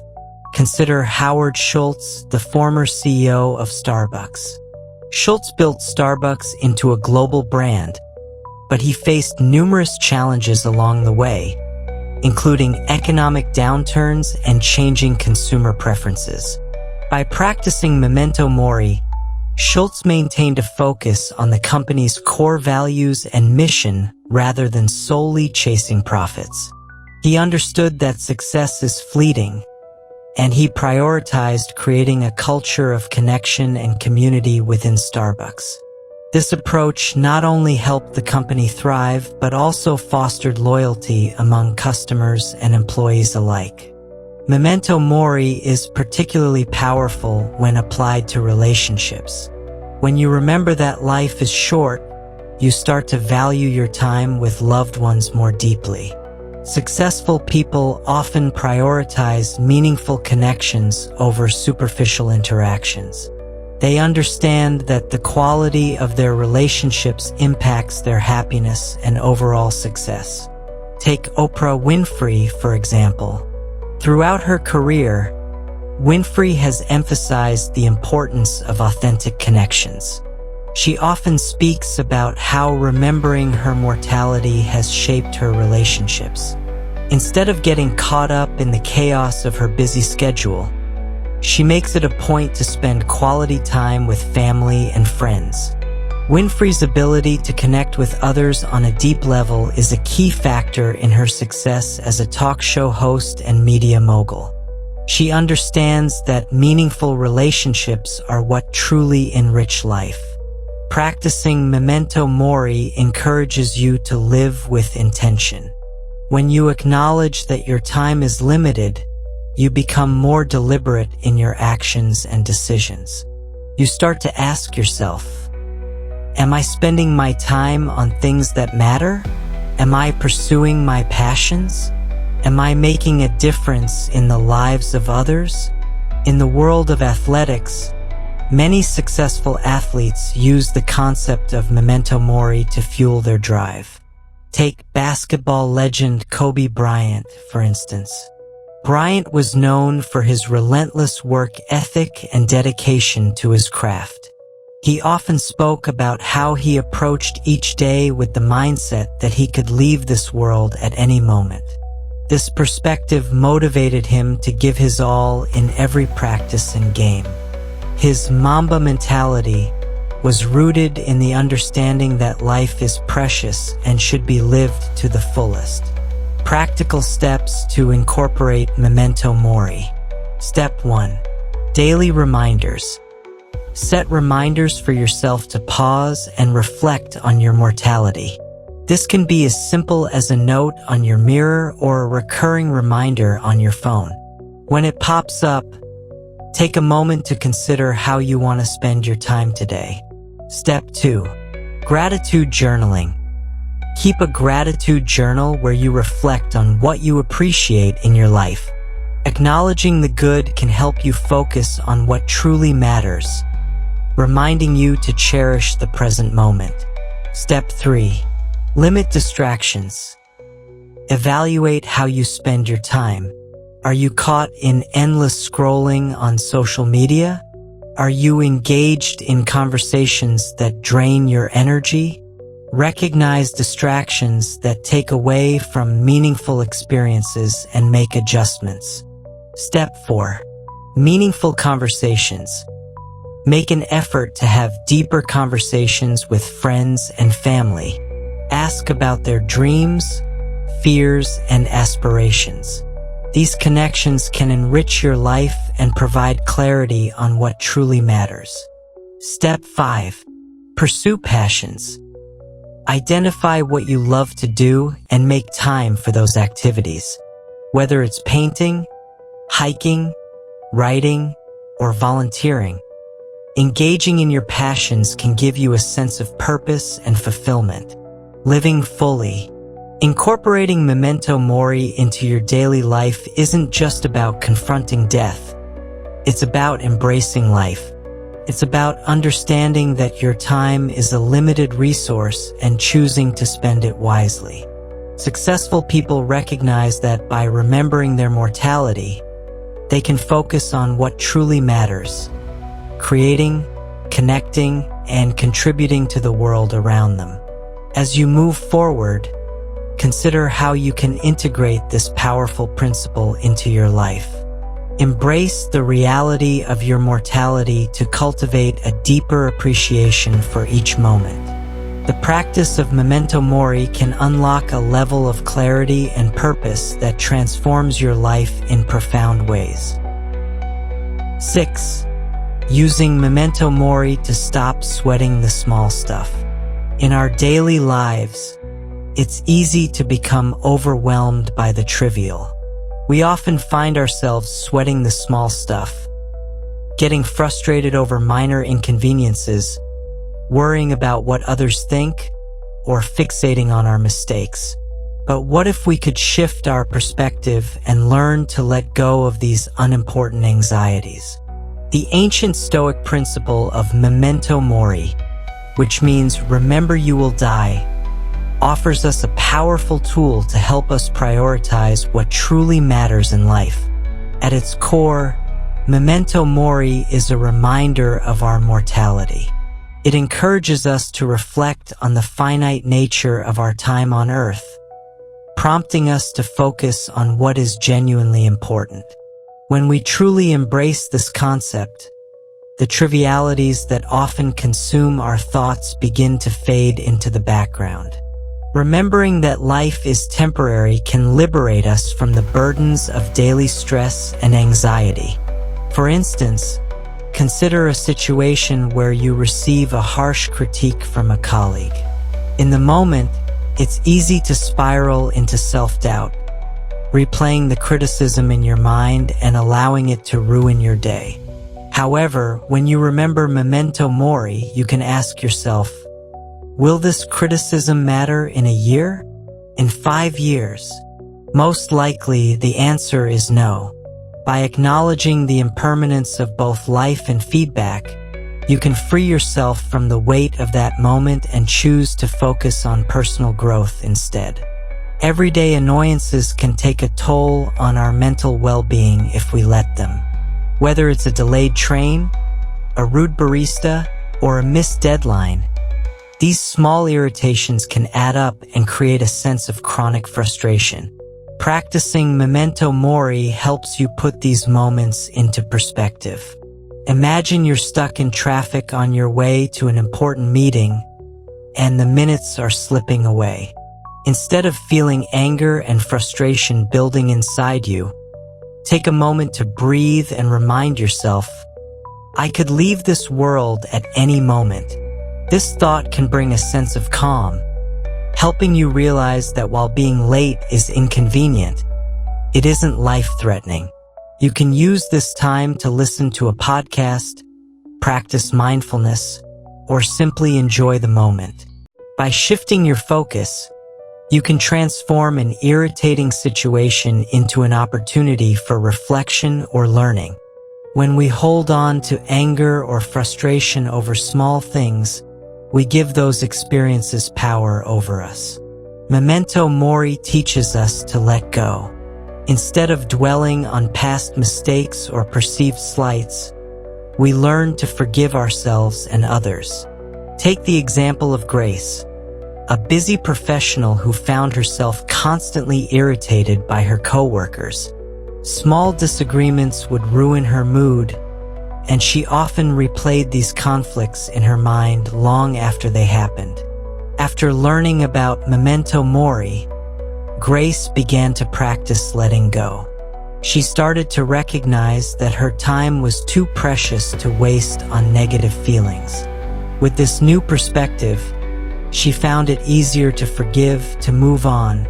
A: Consider Howard Schultz, the former CEO of Starbucks. Schultz built Starbucks into a global brand, but he faced numerous challenges along the way, including economic downturns and changing consumer preferences. By practicing Memento Mori, Schultz maintained a focus on the company's core values and mission rather than solely chasing profits. He understood that success is fleeting, and he prioritized creating a culture of connection and community within Starbucks. This approach not only helped the company thrive, but also fostered loyalty among customers and employees alike. Memento Mori is particularly powerful when applied to relationships. When you remember that life is short, you start to value your time with loved ones more deeply. Successful people often prioritize meaningful connections over superficial interactions. They understand that the quality of their relationships impacts their happiness and overall success. Take Oprah Winfrey, for example. Throughout her career, Winfrey has emphasized the importance of authentic connections. She often speaks about how remembering her mortality has shaped her relationships. Instead of getting caught up in the chaos of her busy schedule, she makes it a point to spend quality time with family and friends. Winfrey's ability to connect with others on a deep level is a key factor in her success as a talk show host and media mogul. She understands that meaningful relationships are what truly enrich life. Practicing Memento Mori encourages you to live with intention. When you acknowledge that your time is limited, you become more deliberate in your actions and decisions. You start to ask yourself, am I spending my time on things that matter? Am I pursuing my passions? Am I making a difference in the lives of others? In the world of athletics, many successful athletes use the concept of Memento Mori to fuel their drive. Take basketball legend Kobe Bryant, for instance. Bryant was known for his relentless work ethic and dedication to his craft. He often spoke about how he approached each day with the mindset that he could leave this world at any moment. This perspective motivated him to give his all in every practice and game. His Mamba mentality was rooted in the understanding that life is precious and should be lived to the fullest. Practical steps to incorporate Memento Mori. Step 1. Daily reminders. Set reminders for yourself to pause and reflect on your mortality. This can be as simple as a note on your mirror or a recurring reminder on your phone. When it pops up, take a moment to consider how you want to spend your time today. Step 2. Gratitude journaling. Keep a gratitude journal where you reflect on what you appreciate in your life. Acknowledging the good can help you focus on what truly matters, reminding you to cherish the present moment. Step 3. Limit distractions. Evaluate how you spend your time. Are you caught in endless scrolling on social media? Are you engaged in conversations that drain your energy? Recognize distractions that take away from meaningful experiences and make adjustments. Step 4. Meaningful conversations. Make an effort to have deeper conversations with friends and family. Ask about their dreams, fears, and aspirations. These connections can enrich your life and provide clarity on what truly matters. Step 5. Pursue passions. Identify what you love to do and make time for those activities. Whether it's painting, hiking, writing, or volunteering, engaging in your passions can give you a sense of purpose and fulfillment. Living fully. Incorporating Memento Mori into your daily life isn't just about confronting death. It's about embracing life. It's about understanding that your time is a limited resource and choosing to spend it wisely. Successful people recognize that by remembering their mortality, they can focus on what truly matters, creating, connecting, and contributing to the world around them. As you move forward, consider how you can integrate this powerful principle into your life. Embrace the reality of your mortality to cultivate a deeper appreciation for each moment. The practice of Memento Mori can unlock a level of clarity and purpose that transforms your life in profound ways. 6. Using Memento Mori to stop sweating the small stuff. In our daily lives, it's easy to become overwhelmed by the trivial. We often find ourselves sweating the small stuff, getting frustrated over minor inconveniences, worrying about what others think, or fixating on our mistakes. But what if we could shift our perspective and learn to let go of these unimportant anxieties? The ancient Stoic principle of Memento Mori, which means remember you will die, offers us a powerful tool to help us prioritize what truly matters in life. At its core, Memento Mori is a reminder of our mortality. It encourages us to reflect on the finite nature of our time on Earth, prompting us to focus on what is genuinely important. When we truly embrace this concept, the trivialities that often consume our thoughts begin to fade into the background. Remembering that life is temporary can liberate us from the burdens of daily stress and anxiety. For instance, consider a situation where you receive a harsh critique from a colleague. In the moment, it's easy to spiral into self-doubt, replaying the criticism in your mind and allowing it to ruin your day. However, when you remember Memento Mori, you can ask yourself, will this criticism matter in a year? In 5 years? Most likely, the answer is no. By acknowledging the impermanence of both life and feedback, you can free yourself from the weight of that moment and choose to focus on personal growth instead. Everyday annoyances can take a toll on our mental well-being if we let them. Whether it's a delayed train, a rude barista, or a missed deadline, these small irritations can add up and create a sense of chronic frustration. Practicing Memento Mori helps you put these moments into perspective. Imagine you're stuck in traffic on your way to an important meeting, and the minutes are slipping away. Instead of feeling anger and frustration building inside you, take a moment to breathe and remind yourself, I could leave this world at any moment. This thought can bring a sense of calm, helping you realize that while being late is inconvenient, it isn't life-threatening. You can use this time to listen to a podcast, practice mindfulness, or simply enjoy the moment. By shifting your focus, you can transform an irritating situation into an opportunity for reflection or learning. When we hold on to anger or frustration over small things, we give those experiences power over us. Memento Mori teaches us to let go. Instead of dwelling on past mistakes or perceived slights, we learn to forgive ourselves and others. Take the example of Grace, a busy professional who found herself constantly irritated by her coworkers. Small disagreements would ruin her mood, and she often replayed these conflicts in her mind long after they happened. After learning about Memento Mori, Grace began to practice letting go. She started to recognize that her time was too precious to waste on negative feelings. With this new perspective, she found it easier to forgive, to move on,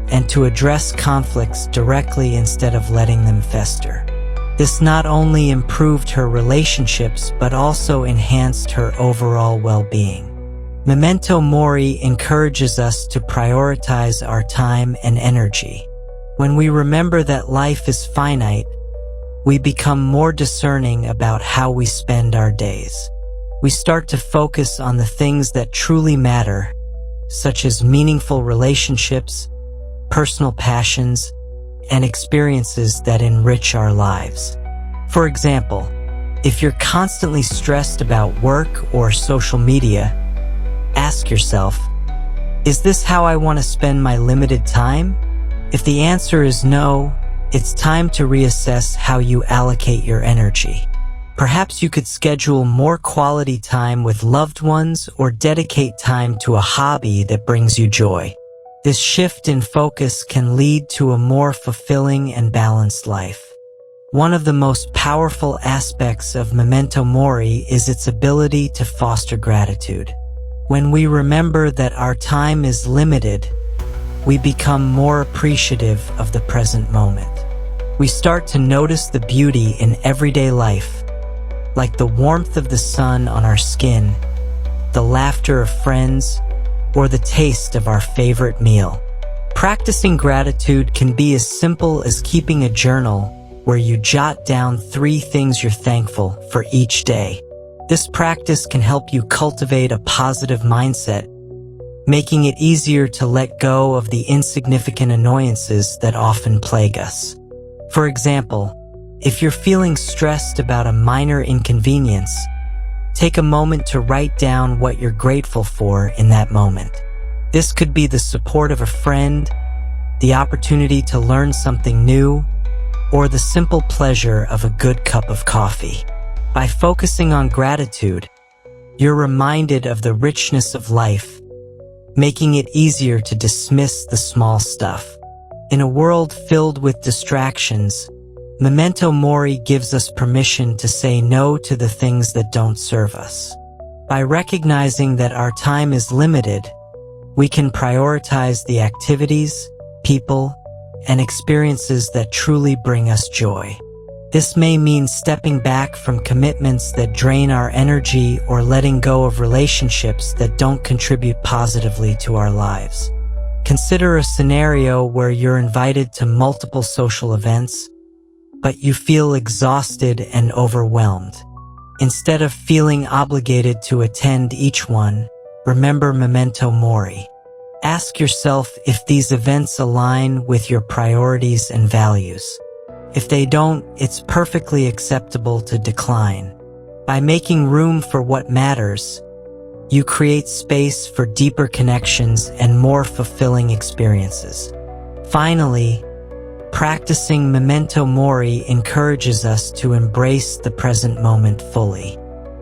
A: and to address conflicts directly instead of letting them fester. This not only improved her relationships but also enhanced her overall well-being. Memento Mori encourages us to prioritize our time and energy. When we remember that life is finite, we become more discerning about how we spend our days. We start to focus on the things that truly matter, such as meaningful relationships, personal passions, and experiences that enrich our lives. For example, if you're constantly stressed about work or social media, ask yourself, is this how I want to spend my limited time? If the answer is no, it's time to reassess how you allocate your energy. Perhaps you could schedule more quality time with loved ones or dedicate time to a hobby that brings you joy. This shift in focus can lead to a more fulfilling and balanced life. One of the most powerful aspects of Memento Mori is its ability to foster gratitude. When we remember that our time is limited, we become more appreciative of the present moment. We start to notice the beauty in everyday life, like the warmth of the sun on our skin, the laughter of friends, or the taste of our favorite meal. Practicing gratitude can be as simple as keeping a journal where you jot down 3 things you're thankful for each day. This practice can help you cultivate a positive mindset, making it easier to let go of the insignificant annoyances that often plague us. For example, if you're feeling stressed about a minor inconvenience, take a moment to write down what you're grateful for in that moment. This could be the support of a friend, the opportunity to learn something new, or the simple pleasure of a good cup of coffee. By focusing on gratitude, you're reminded of the richness of life, making it easier to dismiss the small stuff. In a world filled with distractions, Memento Mori gives us permission to say no to the things that don't serve us. By recognizing that our time is limited, we can prioritize the activities, people, and experiences that truly bring us joy. This may mean stepping back from commitments that drain our energy or letting go of relationships that don't contribute positively to our lives. Consider a scenario where you're invited to multiple social events, but you feel exhausted and overwhelmed. Instead of feeling obligated to attend each one, remember Memento Mori. Ask yourself if these events align with your priorities and values. If they don't, it's perfectly acceptable to decline. By making room for what matters, you create space for deeper connections and more fulfilling experiences. Finally, practicing Memento Mori encourages us to embrace the present moment fully.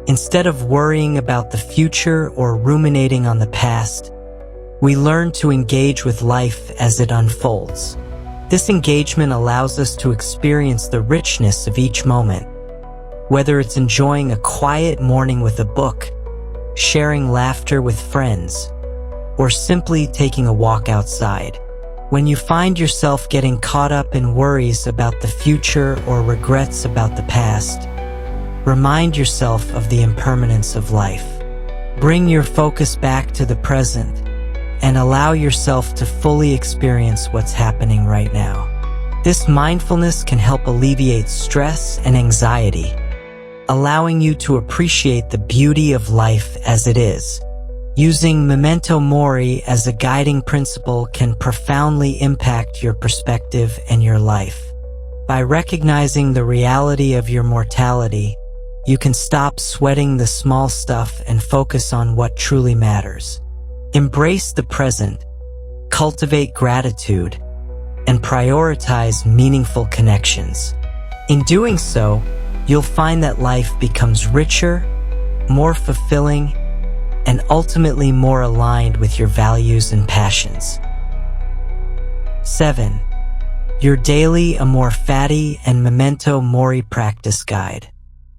A: Instead of worrying about the future or ruminating on the past, we learn to engage with life as it unfolds. This engagement allows us to experience the richness of each moment, whether it's enjoying a quiet morning with a book, sharing laughter with friends, or simply taking a walk outside. When you find yourself getting caught up in worries about the future or regrets about the past, remind yourself of the impermanence of life. Bring your focus back to the present and allow yourself to fully experience what's happening right now. This mindfulness can help alleviate stress and anxiety, allowing you to appreciate the beauty of life as it is. Using Memento Mori as a guiding principle can profoundly impact your perspective and your life. By recognizing the reality of your mortality, you can stop sweating the small stuff and focus on what truly matters. Embrace the present, cultivate gratitude, and prioritize meaningful connections. In doing so, you'll find that life becomes richer, more fulfilling, and ultimately more aligned with your values and passions. 7. Your daily Amor Fati and Memento Mori practice guide.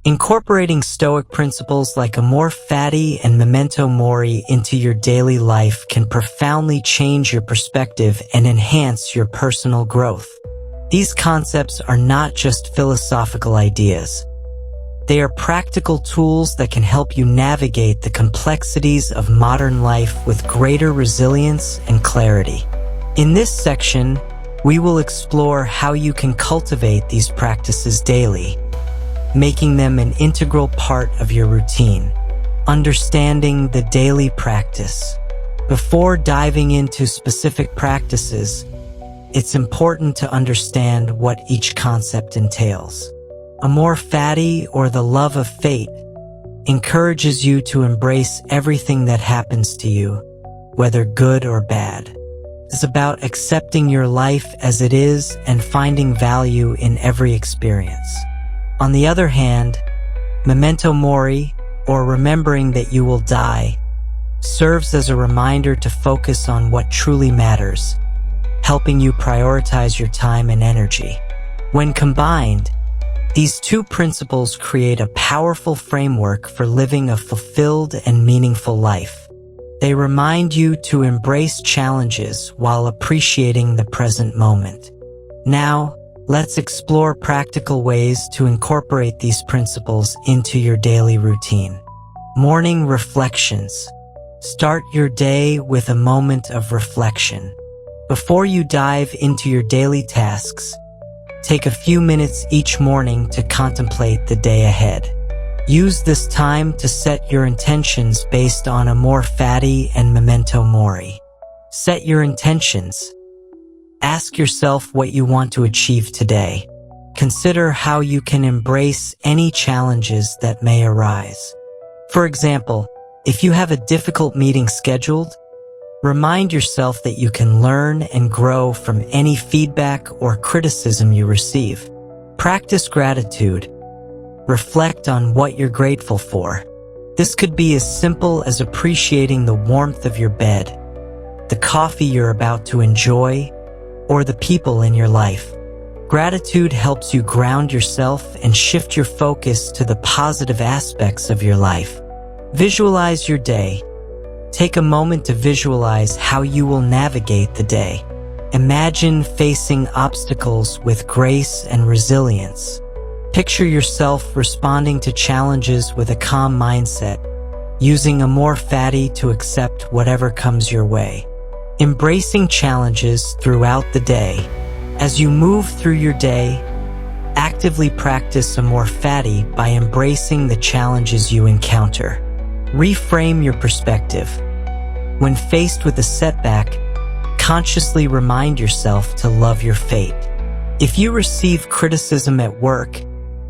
A: Incorporating Stoic principles like Amor Fati and Memento Mori into your daily life can profoundly change your perspective and enhance your personal growth. These concepts are not just philosophical ideas. They are practical tools that can help you navigate the complexities of modern life with greater resilience and clarity. In this section, we will explore how you can cultivate these practices daily, making them an integral part of your routine. Understanding the daily practice. Before diving into specific practices, it's important to understand what each concept entails. Amor Fati, or the love of fate, encourages you to embrace everything that happens to you, whether good or bad. It's about accepting your life as it is and finding value in every experience. On the other hand, Memento Mori, or remembering that you will die, serves as a reminder to focus on what truly matters, helping you prioritize your time and energy. When combined, these two principles create a powerful framework for living a fulfilled and meaningful life. They remind you to embrace challenges while appreciating the present moment. Now, let's explore practical ways to incorporate these principles into your daily routine. Morning reflections. Start your day with a moment of reflection. Before you dive into your daily tasks, take a few minutes each morning to contemplate the day ahead. Use this time to set your intentions based on Amor Fati and Memento Mori. Set your intentions. Ask yourself what you want to achieve today. Consider how you can embrace any challenges that may arise. For example, if you have a difficult meeting scheduled, remind yourself that you can learn and grow from any feedback or criticism you receive. Practice gratitude. Reflect on what you're grateful for. This could be as simple as appreciating the warmth of your bed, the coffee you're about to enjoy, or the people in your life. Gratitude helps you ground yourself and shift your focus to the positive aspects of your life. Visualize your day. Take a moment to visualize how you will navigate the day. Imagine facing obstacles with grace and resilience. Picture yourself responding to challenges with a calm mindset, using Amor Fati to accept whatever comes your way. Embracing challenges throughout the day. As you move through your day, actively practice Amor Fati by embracing the challenges you encounter. Reframe your perspective. When faced with a setback, consciously remind yourself to love your fate. If you receive criticism at work,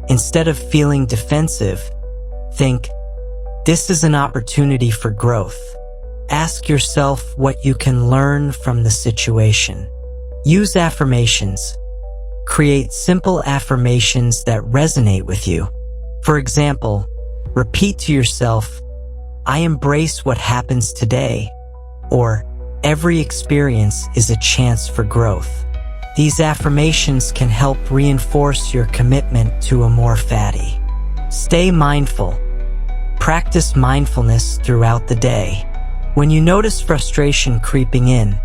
A: instead of feeling defensive, think, "This is an opportunity for growth." Ask yourself what you can learn from the situation. Use affirmations. Create simple affirmations that resonate with you. For example, repeat to yourself, "I embrace what happens today," or "Every experience is a chance for growth." These affirmations can help reinforce your commitment to Amor Fati. Stay mindful. Practice mindfulness throughout the day. When you notice frustration creeping in,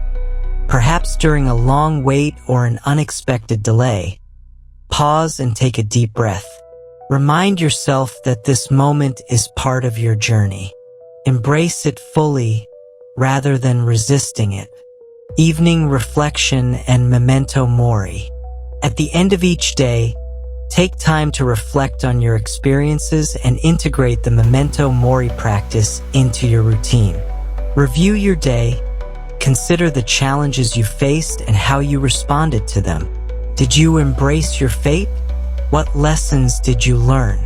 A: perhaps during a long wait or an unexpected delay, pause and take a deep breath. Remind yourself that this moment is part of your journey. Embrace it fully rather than resisting it. Evening reflection and Memento Mori. At the end of each day, take time to reflect on your experiences and integrate the Memento Mori practice into your routine. Review your day. Consider the challenges you faced and how you responded to them. Did you embrace your fate? What lessons did you learn?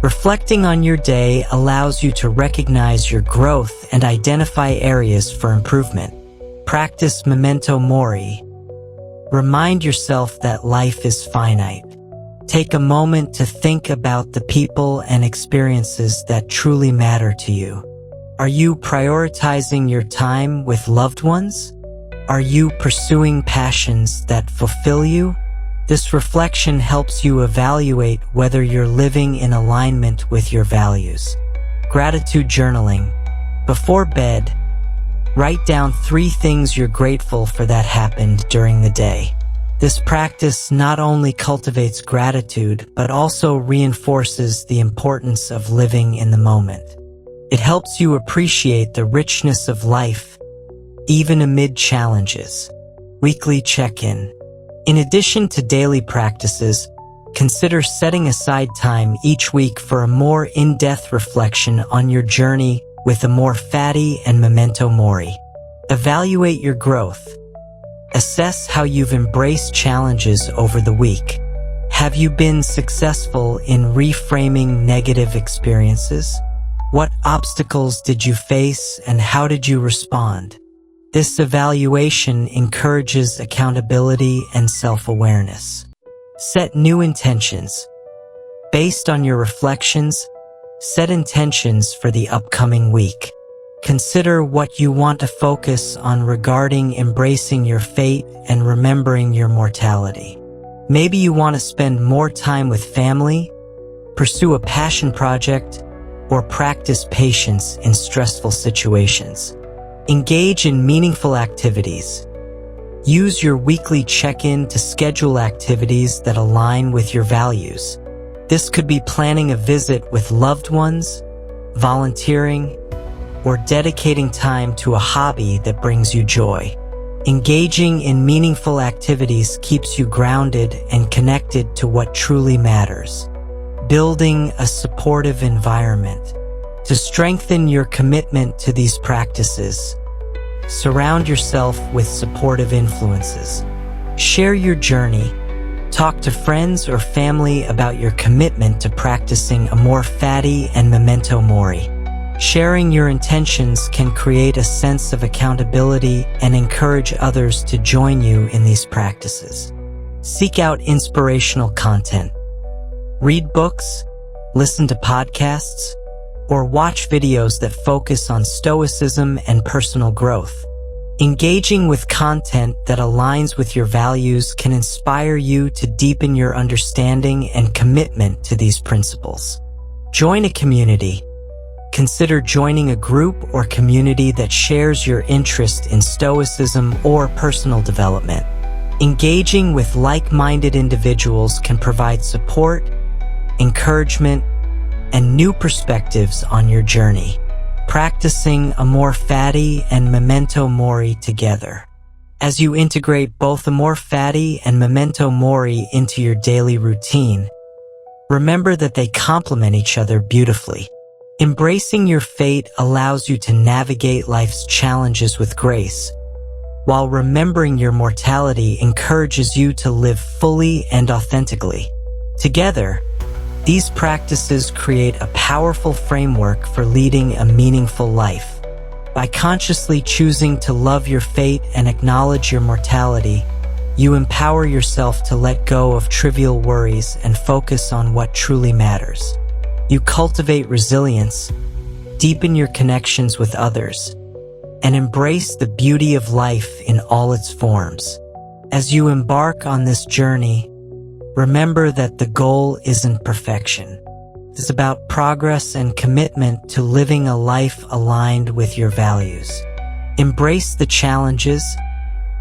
A: Reflecting on your day allows you to recognize your growth and identify areas for improvement. Practice Memento Mori. Remind yourself that life is finite. Take a moment to think about the people and experiences that truly matter to you. Are you prioritizing your time with loved ones? Are you pursuing passions that fulfill you? This reflection helps you evaluate whether you're living in alignment with your values. Gratitude journaling. Before bed, write down 3 things you're grateful for that happened during the day. This practice not only cultivates gratitude, but also reinforces the importance of living in the moment. It helps you appreciate the richness of life, even amid challenges. Weekly check-in. In addition to daily practices, consider setting aside time each week for a more in-depth reflection on your journey with Amor Fati and Memento Mori. Evaluate your growth. Assess how you've embraced challenges over the week. Have you been successful in reframing negative experiences? What obstacles did you face and how did you respond? This evaluation encourages accountability and self-awareness. Set new intentions. Based on your reflections, set intentions for the upcoming week. Consider what you want to focus on regarding embracing your fate and remembering your mortality. Maybe you want to spend more time with family, pursue a passion project, or practice patience in stressful situations. Engage in meaningful activities. Use your weekly check-in to schedule activities that align with your values. This could be planning a visit with loved ones, volunteering, or dedicating time to a hobby that brings you joy. Engaging in meaningful activities keeps you grounded and connected to what truly matters. Building a supportive environment. To strengthen your commitment to these practices, surround yourself with supportive influences. Share your journey. Talk to friends or family about your commitment to practicing Amor Fati and Memento Mori. Sharing your intentions can create a sense of accountability and encourage others to join you in these practices. Seek out inspirational content. Read books, listen to podcasts, or watch videos that focus on Stoicism and personal growth. Engaging with content that aligns with your values can inspire you to deepen your understanding and commitment to these principles. Join a community. Consider joining a group or community that shares your interest in Stoicism or personal development. Engaging with like-minded individuals can provide support, encouragement, and new perspectives on your journey. Practicing Amor Fati and Memento Mori together. As you integrate both Amor Fati and Memento Mori into your daily routine, remember that they complement each other beautifully. Embracing your fate allows you to navigate life's challenges with grace, while remembering your mortality encourages you to live fully and authentically. Together, these practices create a powerful framework for leading a meaningful life. By consciously choosing to love your fate and acknowledge your mortality, you empower yourself to let go of trivial worries and focus on what truly matters. You cultivate resilience, deepen your connections with others, and embrace the beauty of life in all its forms. As you embark on this journey, remember that the goal isn't perfection. It's about progress and commitment to living a life aligned with your values. Embrace the challenges,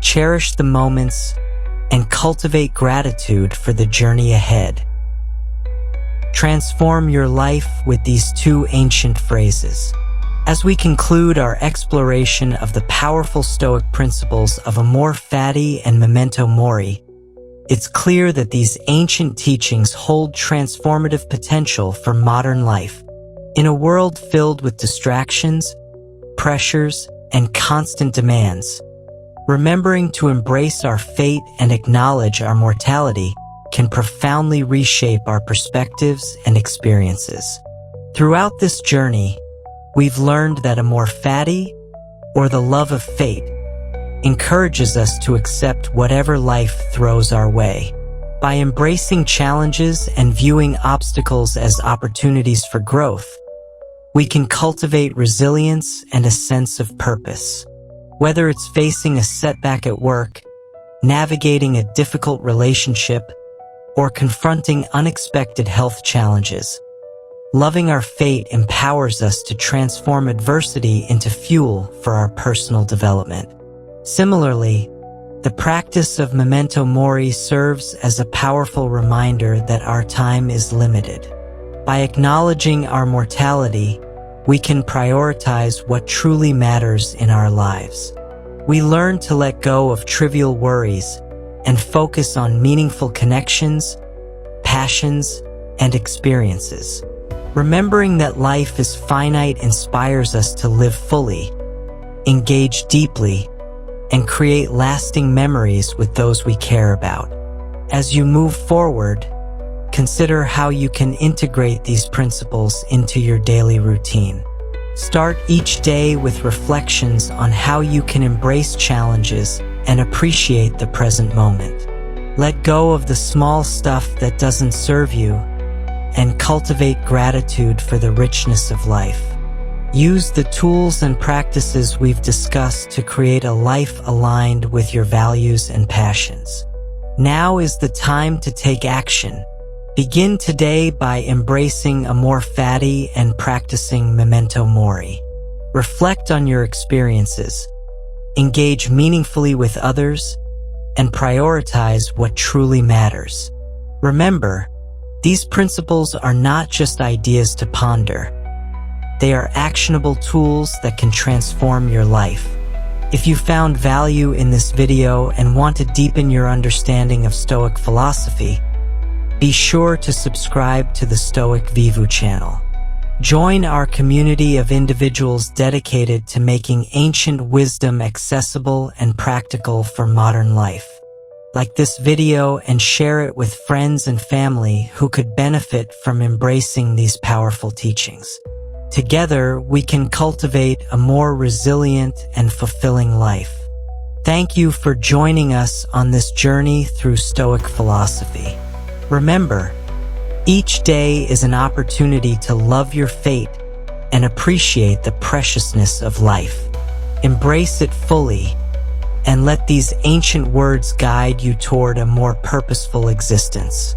A: cherish the moments, and cultivate gratitude for the journey ahead. Transform your life with these two ancient phrases. As we conclude our exploration of the powerful Stoic principles of Amor Fati and Memento Mori, it's clear that these ancient teachings hold transformative potential for modern life. In a world filled with distractions, pressures, and constant demands, remembering to embrace our fate and acknowledge our mortality can profoundly reshape our perspectives and experiences. Throughout this journey, we've learned that Amor Fati, or the love of fate, encourages us to accept whatever life throws our way. By embracing challenges and viewing obstacles as opportunities for growth, we can cultivate resilience and a sense of purpose. Whether it's facing a setback at work, navigating a difficult relationship, or confronting unexpected health challenges, loving our fate empowers us to transform adversity into fuel for our personal development. Similarly, the practice of Memento Mori serves as a powerful reminder that our time is limited. By acknowledging our mortality, we can prioritize what truly matters in our lives. We learn to let go of trivial worries and focus on meaningful connections, passions, and experiences. Remembering that life is finite inspires us to live fully, engage deeply, and create lasting memories with those we care about. As you move forward, consider how you can integrate these principles into your daily routine. Start each day with reflections on how you can embrace challenges and appreciate the present moment. Let go of the small stuff that doesn't serve you and cultivate gratitude for the richness of life. Use the tools and practices we've discussed to create a life aligned with your values and passions. Now is the time to take action. Begin today by embracing Amor Fati and practicing Memento Mori. Reflect on your experiences, engage meaningfully with others, and prioritize what truly matters. Remember, these principles are not just ideas to ponder. They are actionable tools that can transform your life. If you found value in this video and want to deepen your understanding of Stoic philosophy, be sure to subscribe to the Stoic Vivu channel. Join our community of individuals dedicated to making ancient wisdom accessible and practical for modern life. Like this video and share it with friends and family who could benefit from embracing these powerful teachings. Together, we can cultivate a more resilient and fulfilling life. Thank you for joining us on this journey through Stoic philosophy. Remember, each day is an opportunity to love your fate and appreciate the preciousness of life. Embrace it fully, and let these ancient words guide you toward a more purposeful existence.